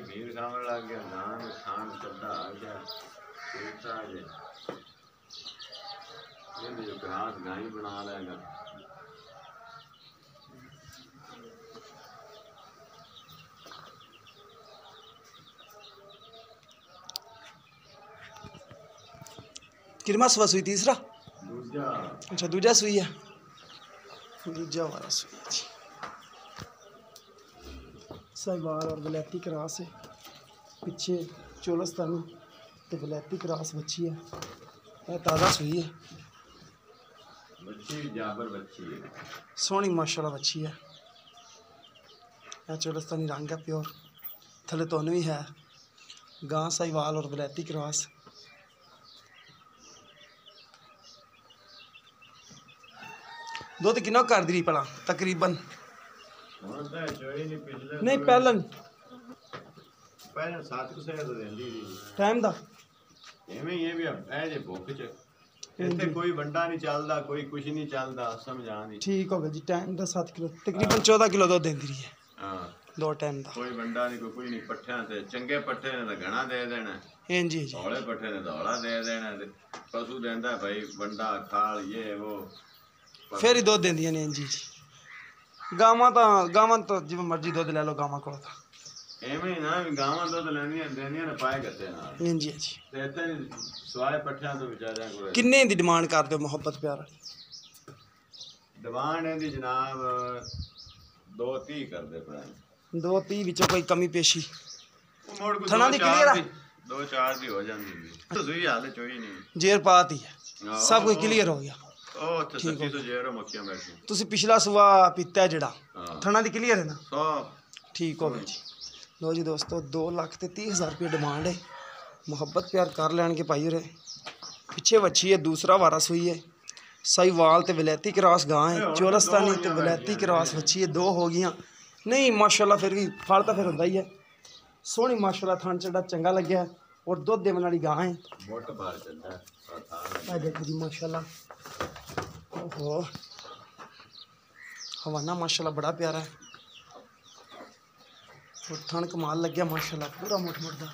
मीर खाने लग गया नान खान चढ़ा आ गया बेटा जे ये जो घास गाई बना लेगा किरमा सुबह सुई तीसरा दूजा अच्छा दूजा सुई है दूजा वाला सुई है जी साहिवाल और वलैती क्रॉस है पीछे चोलस्तानी तो वलैती क्रॉस बच्ची है यह ताज़ा सुई है बच्ची जाबर बच्ची है सोहनी माशाल्लाह बच्ची है यह चोलस्तानी रंग है प्योर थले तोन भी है गां साहिवाल और वलैती क्रॉस दुध किन्ना कर दी भला तकरीबन नहीं पहलन पहले 7 कुसे तो देंदी दी टाइम दा एवें ये भी ए जे भुख च इत्थे कोई वंडा नहीं चलदा कोई कुछ नहीं चलदा समझा नहीं ठीक हो गया जी टाइम दा 7 किलो तकरीबन 14 किलो दूध देंदी रही है हां दो टाइम दा कोई वंडा नहीं कोई नहीं पट्ठियां ते चंगे पट्ठे ने तो घना दे देना हां जी जी धौले पट्ठे ने धौला दे देना ते पशु देंदा भाई वंडा खाल ये वो फिर ही दूध देंदियां ने जी जी गावां तो जिवें मर्जी दूध ले लो गावां कोल ता एवें ही ना गावां दूध लेंदियां देंदियां ने पाए गत्ते नाल हां जी जी ते इत्थे सवाए पट्ठियां तो बेचारियां कोल किन्ने दी डिमांड कर दो मोहब्बत प्यार वाली डिमांड है दी जनाब 230 कर दे पड़ा 230 विचों कोई कमी पेशी मोड़ को थना दी क्लियर है 2-4 दी हो जांदी तो सुई हाल चोई नहीं जेर पाती है सब कोई क्लियर हो गया ओ तो सच्ची तो जेरो मक्खियां बैठी तुसी पिछला सुआ पीता है जेड़ा थना दी क्लियर है ना सब ठीक हो गया जी लो जी दोस्तों 2,30,000 रुपये डिमांड है मुहब्बत प्यार कर लैन के भाई रे पिछे बच्ची है दूसरा वारा सुई है साहिवाल ते वलैती क्रॉस गां है चोलस्तानी ते वलैती क्रॉस बच्ची है 2 हो गई नहीं माशाल्लाह फिर भी फल तो फिर होंदा ही है सोहनी माशाल्लाह थन चढ़ा चंगा लग्या और दुध देने वाली गां है मोट बार चलदा है देखो जी माशाल्लाह ओहो हवाना माशाल्लाह बड़ा प्यारा है और थन कमाल लग गया माशाल्लाह पूरा मुठ मुठ दा